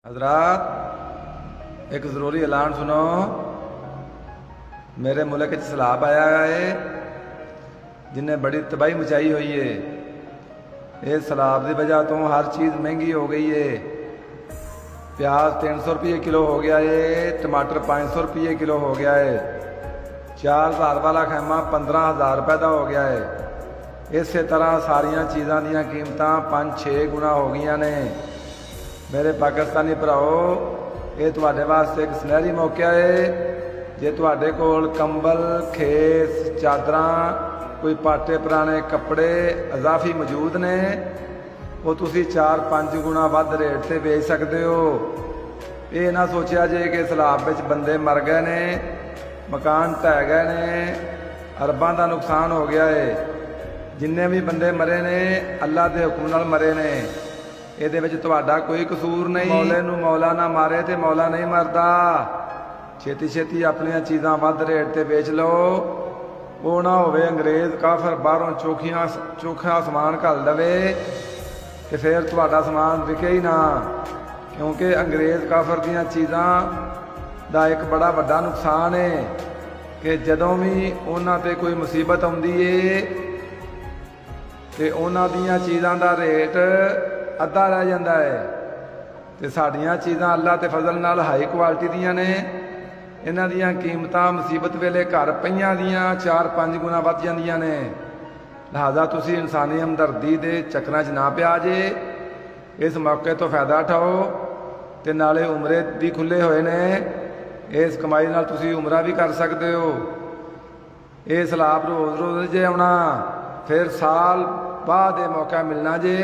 हजरात एक ज़रूरी ऐलान सुनो। मेरे मुल्क सैलाब आया है जिन्हें बड़ी तबाही मचाई हुई है। इस सैलाब की वजह तो हर चीज़ महंगी हो गई है। प्याज 300 रुपये किलो हो गया है, टमाटर 500 रुपये किलो हो गया है, 4000 वाला खैमा 15,000 रुपये का हो गया है। इस तरह सारिया चीज़ों दी कीमत 5-6 गुना हो गई ने। मेरे पाकिस्तानी भराओ, ये तुहाडे वास्ते एक सुनहरी मौका है। जे तुहाडे कोल कंबल, खेस, चादरां, कोई पाटे पुराने कपड़े अजाफी मौजूद ने, वो तुसी 4-5 गुना वध रेट से बेच सकते हो। ये ना सोचा जे कि सैलाब विच बंदे मर गए ने, मकान ढह गए ने, अरबां का नुकसान हो गया है। जिन्ने भी बंदे मरे ने अल्लाह के हुक्म नाल मरे ने। ਇਹਦੇ ਵਿੱਚ ਤੁਹਾਡਾ ਕੋਈ ਕਸੂਰ नहीं। मौले ਨੂੰ मौला ना मारे तो मौला नहीं मरदा। छेती छेती अपनिया चीज़ां वध रेट ते बेच लो। वो ना होवे अंग्रेज़ काफर बाहरों चोखा समान घल दवे तो फिर तुहाडा समान विके ही ना। क्योंकि अंग्रेज़ काफर दीयां चीज़ां दा एक बड़ा वड्डा नुकसान है कि जदों भी उन्हां ते कोई मुसीबत आउंदी है तो उन्हां दीयां चीज़ां दा रेट अद्धा रह जाता है। तो साड़ियाँ चीज़ां अल्लाह के फजल नाल हाई क्वालिटी दियां ने। इन्हां दियां कीमतां मुसीबत वेले घर पईयां दियां 4-5 गुना वध जांदियां ने। लिहाजा तुसी इंसानी हमदर्दी दे चक्करां 'च ना पिया जे। इस मौके तो फायदा उठाओ ते नाले उमरे भी खुले हुए ने। इस कमाई नाल तुसी उमरा भी कर सकते हो। ये सैलाब रोज़ रोज़ जे आउणा, फिर साल बाद ये मौका मिलना जे।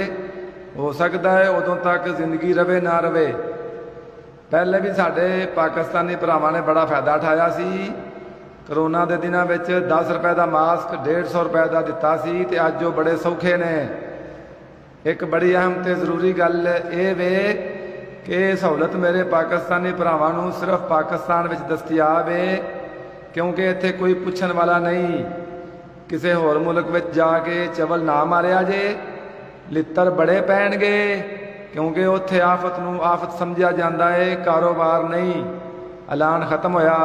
हो सकता है उदों तक जिंदगी रवे ना रवे। पहले भी साडे पाकिस्तानी भरावां ने बड़ा फायदा उठाया सी। करोना के दिनों में 10 रुपए का मास्क 150 रुपए का दिता सी ते अज वो बड़े सौखे ने। एक बड़ी अहम ते जरूरी गल ये वे कि सहूलत मेरे पाकिस्तानी भरावां नूं सिर्फ पाकिस्तान विच दस्तियाब है, क्योंकि इत्थे कोई पुछण वाला नहीं। किसी होर मुल्क विच जाके चवल ना मारिया जे, लित्तर बड़े पैणगे, क्योंकि उत्थे आफत नूं आफत समझिया जाता है, कारोबार नहीं। ऐलान खत्म होया।